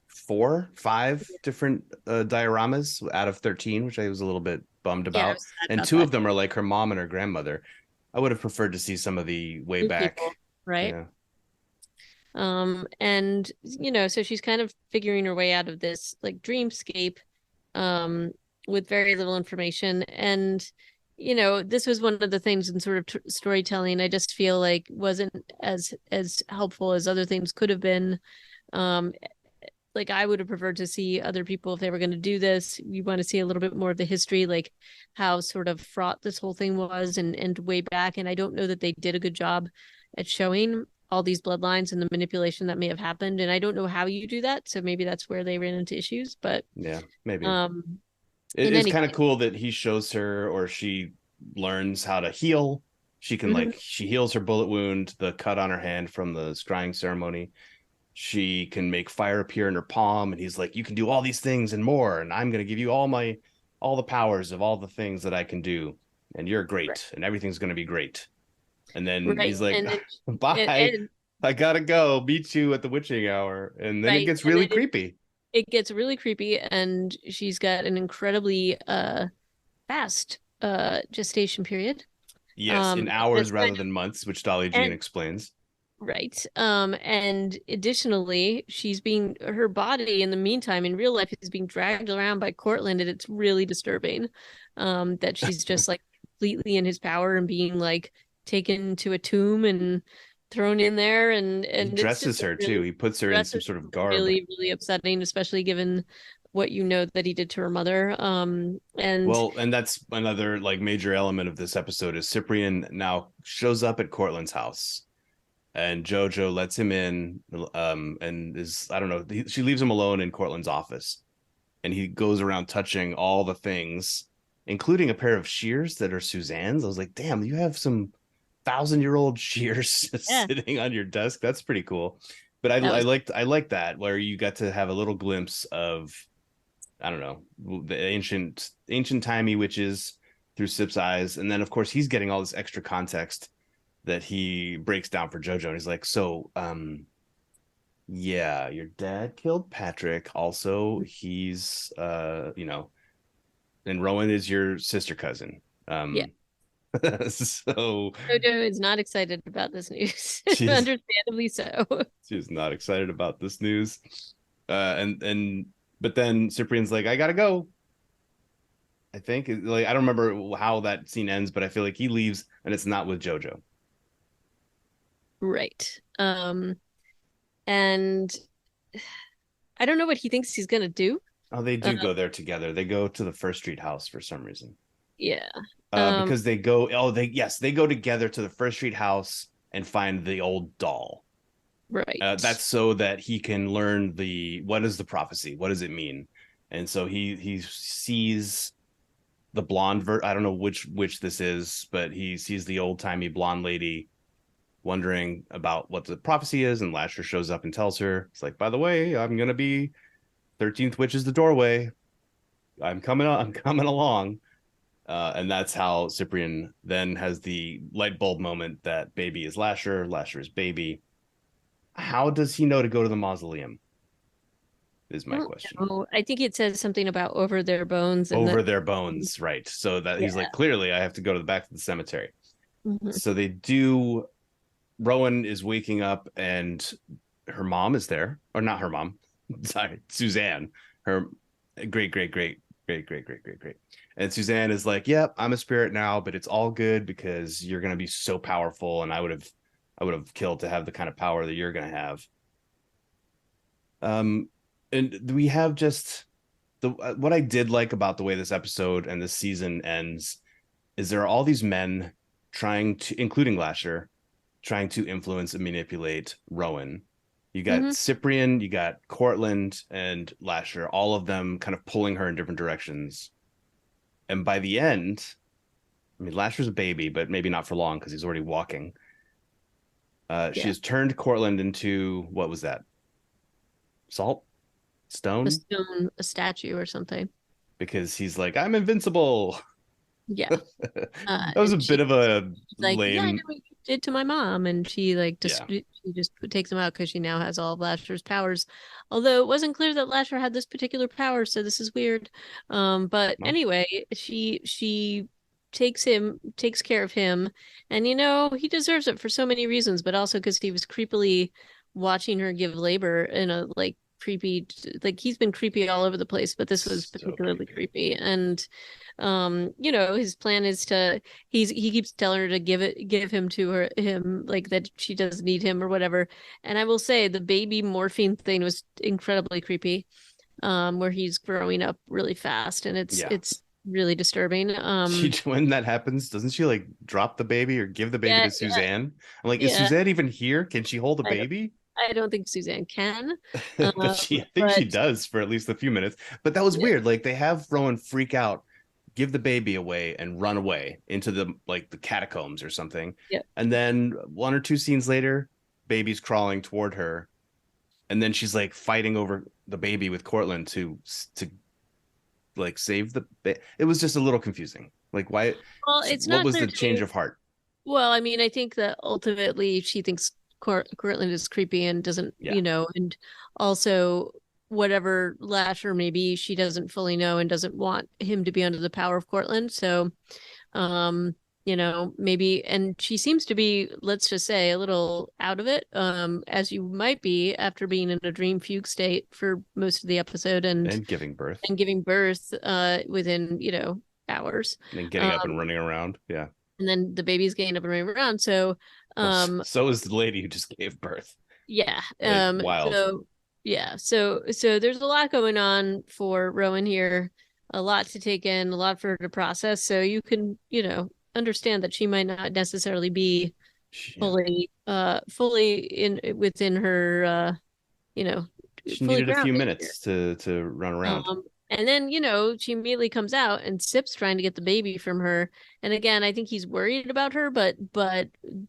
5 different dioramas out of 13, which I was a little bit bummed yeah, I about. was sad And about two that. of them are like her mom and her grandmother. I would have preferred to see some of the way New back. people, right? Yeah. And so she's kind of figuring her way out of this like dreamscape um with very little information. And this was one of the things in sort of storytelling I just feel like wasn't as helpful as other things could have been. um like I would have preferred to see other people, if they were going to do this, you want to see a little bit more of the history, like how sort of fraught this whole thing was, and way back. And I don't know that they did a good job at showing all these bloodlines and the manipulation that may have happened. And I don't know how you do that, so maybe that's where they ran into issues. But Yeah, maybe. um It in is any kind of case. cool that he shows her or she learns how to heal. She can Mhm. like she heals her bullet wound, the cut on her hand from the scrying ceremony. She can make fire appear in her palm, and he's like, "You can do all these things and more, and I'm going to give you all the powers of all the things that I can do, and you're Right. great, and everything's going to be great." And then Right. he's like, And then "Bye, and I gotta go. Meet you at the witching hour." And then it right. gets And really then creepy. it gets really creepy, and she's got an incredibly fast gestation period. Yes, in And hours just kind rather than months, which Dolly of Jean and explains. right. And additionally, her body in the meantime in real life is being dragged around by Cortland, and it's really disturbing. That she's just like completely in his power and being like taken to a tomb and thrown in there, He and it's just dresses her too. really He puts her in some dresses sort of garb. really, really upsetting, especially given what you know that he did to her mother. And Well, and that's another like major element of this episode is Cyprian now shows up at Cortland's house and Jojo lets him in, and is, I don't know, she leaves him alone in Cortland's office, and he goes around touching all the things, including a pair of shears that are Suzanne's. I was like, damn, you have some 1,000-year-old shears yeah, sitting on your desk. That's pretty cool. But that was I liked that where you got to have a little glimpse of, I don't know, the ancient timey witches through Sip's eyes, and then of course he's getting all this extra context that he breaks down for Jojo, and he's like, so yeah, your dad killed Patrick. Also, he's and Rowan is your sister cousin. yeah. So Jojo is not excited about this news, she's understandably so. she's not excited about this news. And but then Cyprian's like, I gotta go. I think, like, I don't remember how that scene ends, but I feel like he leaves and it's not with Jojo. Right. And I don't know what he thinks he's gonna do. Oh, they Uh, do go there together. They go to the First Street house for some reason. yeah. Um, Because they go, oh, they go together to the First Street house and find the old doll. right. That's so that he can learn what is the prophecy? What does it mean? And so he sees the blonde I don't know which this is, but he sees the old timey blonde lady wondering about what the prophecy is, and Lasher shows up and tells her, it's like, by the way, I'm gonna be 13th witch is the doorway. I'm coming along. And that's how Cyprian then has the light bulb moment that baby is Lasher, Lasher is baby. How does he know to go to the mausoleum? Is I my don't question. know. I think it says something about over their bones and Over that. their bones, right? So that he's Yeah. like, clearly, I have to go to the back of the cemetery. Mhm. So they do. Rowan is waking up, and her mom is there, or not her mom. Sorry, Suzanne, her great. And Suzanne is like, "Yep, I'm a spirit now, but it's all good because you're gonna be so powerful, and I would have killed to have the kind of power that you're gonna have." Um, and we have just the what I did like about the way this episode and this season ends is there are all these men trying to, including Lasher, trying to influence and manipulate Rowan. You got Mhm. Cyprian, you got Cortland and Lasher, all of them kind of pulling her in different directions. And by the end, I mean, Lasher's a baby, but maybe not for long because he's already walking. She Yeah. has turned Cortland into, what was that? Salt? A Stone? stone, a statue or something. Because he's like, I'm invincible. Yeah. That was a And bit of a she's like, yeah, I know lame. what you did to my mom, and she like just Yeah. she just takes him out because she now has all of Lasher's powers. Although it wasn't clear that Lasher had this particular power, so this is weird. But Well, anyway, she takes care of him, and he deserves it for so many reasons, but also because he was creepily watching her give labor in a like creepy, like he's been creepy all over the place, but this was so particularly creepy. creepy. And his plan is to he keeps telling her to give him to him, like that she does need him or whatever. And I will say the baby morphine thing was incredibly creepy, where he's growing up really fast, and it's Yeah. it's really disturbing. She when that happens, doesn't she like drop the baby or give the baby Yeah, to yeah, Suzanne? I'm like, is yeah. Suzanne even here? Can she hold a I don't baby? I don't think Suzanne can. But I think she But does for at least a few minutes. But that was yeah, weird. Like they have Rowan freak out, give the baby away, and run away into the catacombs or something. yeah. And then one or two scenes later, baby's crawling toward her, and then she's like fighting over the baby with Cortland to like save it was just a little confusing. Like why Well, so it's what not was clear the to change me. of heart? Well, I mean, I think that ultimately she thinks Cortland is creepy and doesn't, Yeah. and also whatever Lasher maybe she doesn't fully know and doesn't want him to be under the power of Cortland. So, maybe, and she seems to be, let's just say, a little out of it, as you might be after being in a dream fugue state for most of the episode and And giving birth giving birth, within, hours. and then getting up and Um, running around. Yeah. and then the baby's getting up and running around. So Well, Um, so is the lady who just gave birth. yeah. Like wild. So yeah, so there's a lot going on for Rowan here, a lot to take in, a lot for her to process. So you can, understand that she might not necessarily be Yeah. fully in within her you know, She fully needed a few grounded here. minutes to run around. And then, she immediately comes out and Sip's trying to get the baby from her. And again, I think he's worried about her, but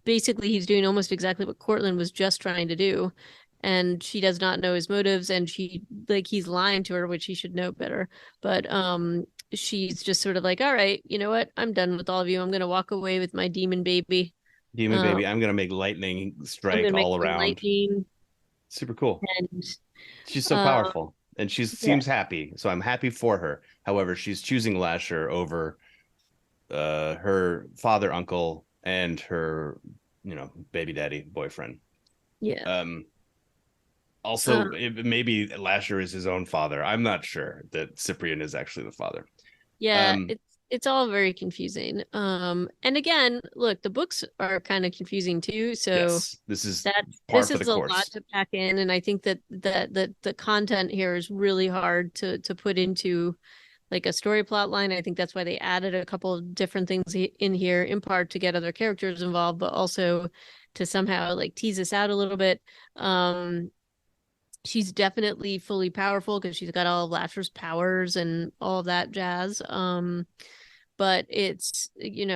basically he's doing almost exactly what Cortland was just trying to do. And she does not know his motives, and he's lying to her, which he should know better. But she's just sort of like, all right, you know what? I'm done with all of you. I'm gonna walk away with my demon baby. Demon Um, baby, I'm gonna make lightning I'm strike gonna make all some around. lightning Super cool. and She's so uh powerful, and she yeah, seems happy. So I'm happy for her. However, she's choosing Lasher over her father, uncle, and her, baby daddy boyfriend. yeah. Um, also, Um, maybe Lasher is his own father. I'm not sure that Cyprian is actually the father. Yeah, Um, it's all very confusing. And again, look, the books are kind of confusing too. So yes, this is that par this for the is a lot course. to pack in, and I think that the content here is really hard to put into like a story plot line. I think that's why they added a couple of different things in here, in part to get other characters involved, but also to somehow like tease us out a little bit. Um, she's definitely fully powerful because she's got all of Lasher's powers and all of that jazz. But it's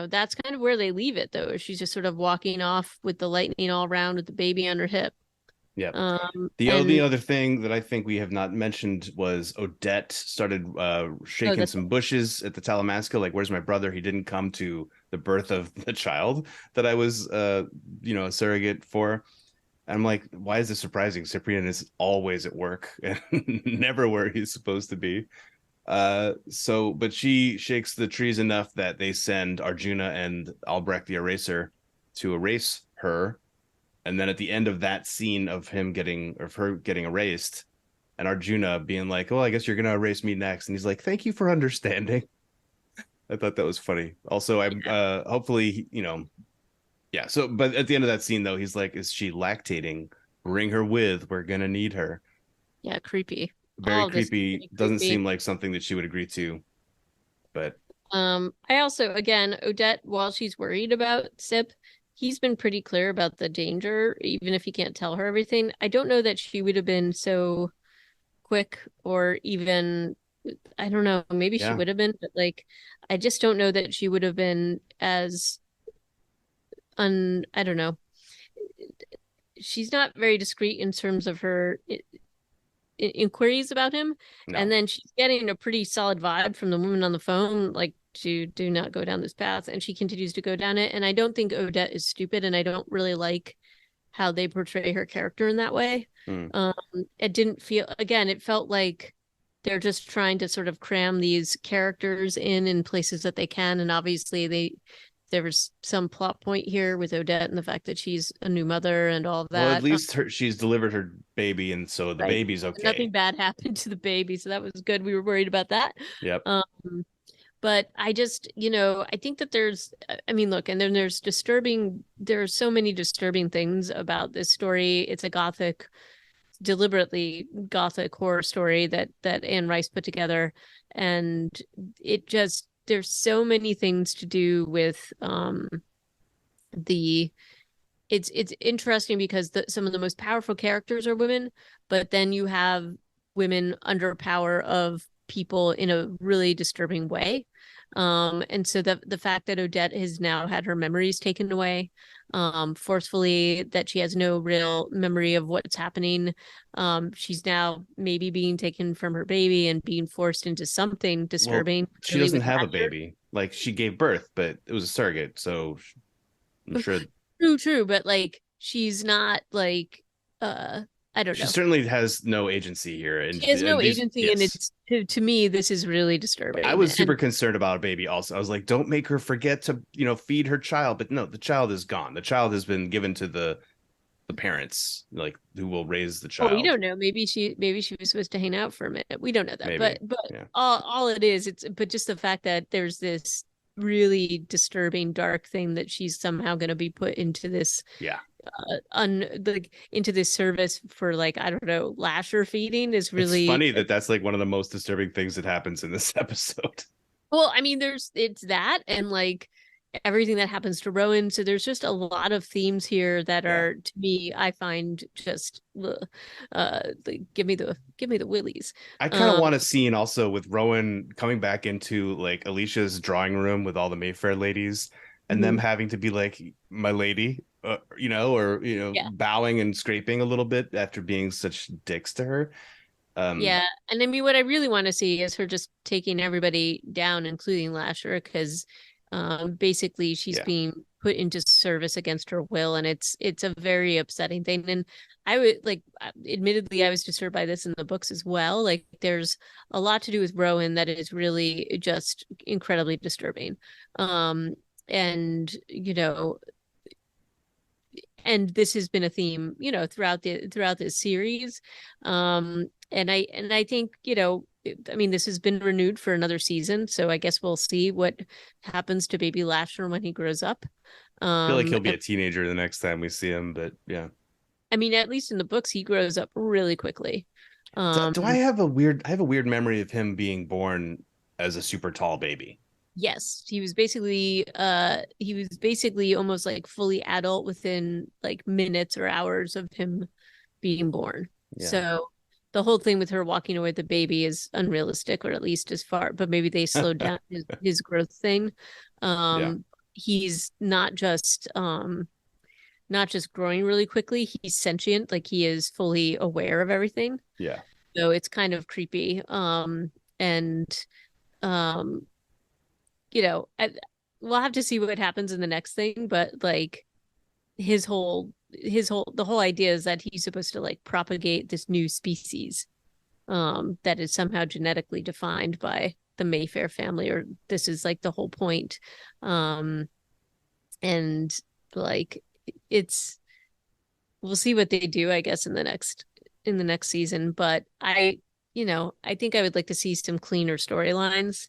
that's kind of where they leave it though. She's just sort of walking off with the lightning all around with the baby on her hip. Yep. The only And other thing that I think we have not mentioned was Odette started oh, shaking that's some bushes at the Talamasca. Like, where's my brother? He didn't come to the birth of the child that I was, a surrogate for. And I'm like, why is this surprising? Cyprian is always at work and never where he's supposed to be. But she shakes the trees enough that they send Arjuna and Albrecht the Eraser to erase her. And then at the end of that scene of her getting erased, and Arjuna being like, "Oh, I guess you're gonna erase me next," and he's like, "Thank you for understanding." I thought that was funny. Also, I'm yeah, hopefully, yeah. So, but at the end of that scene, though, he's like, "Is she lactating? Bring her with. We're gonna need her." yeah, creepy. Very All of this is creepy. pretty Doesn't creepy. seem like something that she would agree to, but I also, again, Odette, while she's worried about Sip, he's been pretty clear about the danger, even if he can't tell her everything. I don't know that she would have been so quick, or even, I don't know, maybe she yeah, would have been, but like, I just don't know that she would have been as I don't know. She's not very discreet in terms of her inquiries about him. And no. then she's getting a pretty solid vibe from the woman on the phone, like, to do not go down this path. And she continues to go down it. And I don't think Odette is stupid, and I don't really like how they portray her character in that way. Hmm. Um, it didn't feel, again, it felt like they're just trying to sort of cram these characters in places that they can. And obviously there was some plot point here with Odette and the fact that she's a new mother and all of Well, at that. least she's delivered her baby, and so the Right. baby's Nothing okay. bad happened to the baby, so that was good. We were worried about that. Yep. Um, but I just, I think that I mean, look, and then there are so many disturbing things about this story. It's a deliberately gothic horror story that Anne Rice put together. And there's so many things to do with the it's interesting because some of the most powerful characters are women, but then you have women under power of people in a really disturbing way. And so the fact that Odette has now had her memories taken away, forcefully, that she has no real memory of what's happening. She's now maybe being taken from her baby and being forced into something Well, disturbing, she really, doesn't with have a Lasher. baby. Like she gave birth, but it was a surrogate, so I'm sure True, but like she's not like I don't she know. certainly has no agency here. And, She has no these, agency, and yes, it's to me this is really I disturbing. was super And concerned about a baby. Also, I was like, don't make her forget to, feed her child. But no, the child is gone. The child has been given to the parents, like who will raise the well, we child. don't know. Maybe she was supposed to hang out for a minute. We don't know that. Maybe, But yeah. all it is, it's but just the fact that there's this really disturbing, dark thing that she's somehow going to be put into this Yeah. into this service for, like, I don't know, lasher feeding is It's really, funny that that's like one of the most disturbing things that happens in this episode. well, I mean, it's that, and like everything that happens to Rowan. So there's just a lot of themes here that Yeah. are, to me, I find just like, give me the willies. I kind of Um, want a scene also with Rowan coming back into like Alicia's drawing room with all the Mayfair ladies and them mhm. having to be like, my lady, or, Yeah. bowing and scraping a little bit after being such dicks to her. Um, Yeah. And I mean, what I really want to see is her just taking everybody down, including Lasher, because basically she's yeah. being put into service against her will, and it's a very upsetting thing. And I would like, admittedly, I was disturbed by this in the books as well. Like, there's a lot to do with Rowan that is really just incredibly disturbing. Um, and and this has been a theme, throughout this series. And I think, I mean, this has been renewed for another season, so I guess we'll see what happens to baby Lasher when he grows up. I feel like he'll be And a teenager the next time we see him, but yeah. I mean, at least in the books, he grows up really quickly. Do I um have a weird memory of him being born as a super tall baby? yes, he was basically almost like fully adult within like minutes or hours of him being born. Yeah. So the whole thing with her walking away with the baby is unrealistic, or at least as far, but maybe they slowed down his growth thing. Yeah. He's not just growing really quickly, he's sentient, like he is fully aware of everything. Yeah. So it's kind of creepy. And um, we'll have to see what happens in the next thing, but like the whole idea is that he's supposed to like propagate this new species that is somehow genetically defined by the Mayfair family, or this is like the whole point. And like, it's we'll see what they do, I guess, in the next season. But I think I would like to see some cleaner storylines.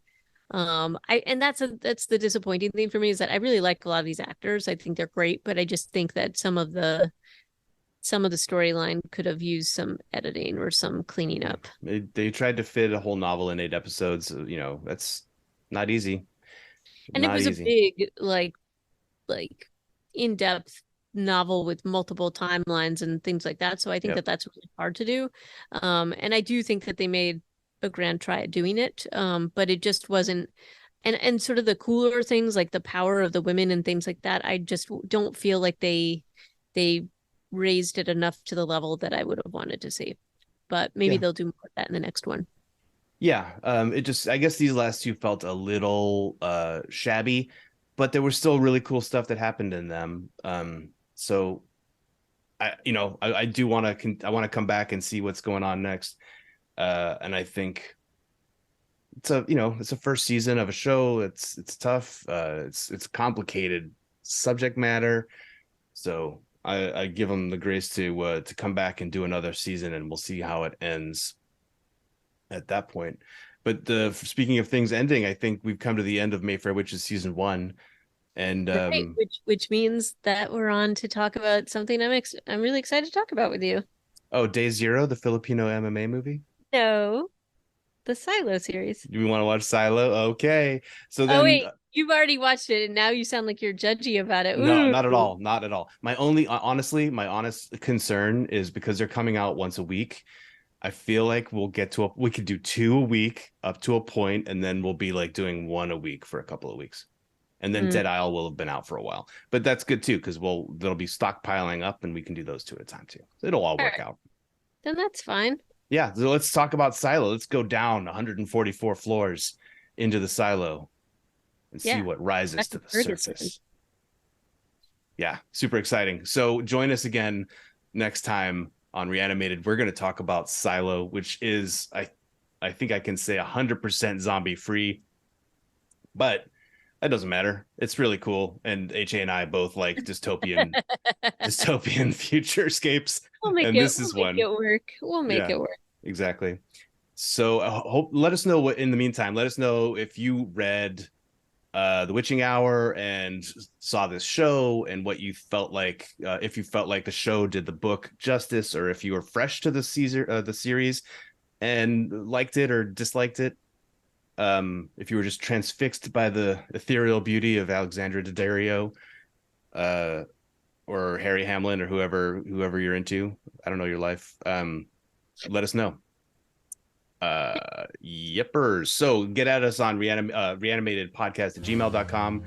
I and that's the disappointing thing for me, is that I really like a lot of these actors. I think they're great, but I just think that some of the storyline could have used some editing or some cleaning Yeah. up. They tried to fit a whole novel in 8 episodes. That's not easy. And it Not was a easy. big, like in-depth novel with multiple timelines and things like that. So I think Yep. that that's really hard to do. And I do think that they made a grand try at doing it. But it just wasn't, and sort of the cooler things like the power of the women and things like that, I just don't feel like they raised it enough to the level that I would have wanted to see. But maybe Yeah. they'll do more of that in the next one. Yeah. I guess these last two felt a little shabby, but there was still really cool stuff that happened in them. So I do want to I want to come back and see what's going on next. And I think it's a first season of a show. It's tough. It's complicated subject matter. So I give them the grace to come back and do another season, and we'll see how it ends at that point. But speaking of things ending, I think we've come to the end of Mayfair Witches season 1, and Right, which means that we're on to talk about something I'm really excited to talk about with you. oh, Day Zero, the Filipino MMA movie. No, the Silo series. Do we want to watch Silo? Okay, so Oh then wait, you've already watched it, and now you sound like you're judgy about it. no, Ooh. not at all, not at all. My honest concern is because they're coming out once a week. I feel like we could do 2 a week up to a point, and then we'll be like doing 1 a week for a couple of weeks. And then Mm, Dead Isle will have been out for a while. But that's good too, because they'll be stockpiling up and we can do those 2 at a time too. It'll all all work right, out. then that's fine. Yeah, so let's talk about Silo. Let's go down 144 floors into the silo and see Yeah, what rises back to to the Ferguson. surface. Yeah, super exciting. So join us again next time on Reanimated. We're going to talk about Silo, which is I think I can say 100% zombie free, but that doesn't matter. It's really cool, and HA and I both like dystopian futurescapes, and this We'll is make one. it work. We'll make Yeah, it work. exactly. So let us know what in the meantime. Let us know if you read The Witching Hour and saw this show, and what you felt like, if you felt like the show did the book justice, or if you were fresh to the series and liked it or disliked it. If you were just transfixed by the ethereal beauty of Alexandra Daddario, uh, or Harry Hamlin, or whoever you're into. I don't know your life. Let us know. Yippers. So get at us on reanimatedpodcast@gmail.com,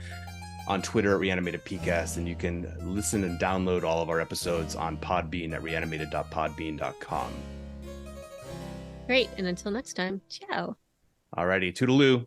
on Twitter at reanimatedpcast, and you can listen and download all of our episodes on Podbean at reanimated.podbean.com. Great. And until next time, ciao. Alrighty, toodaloo.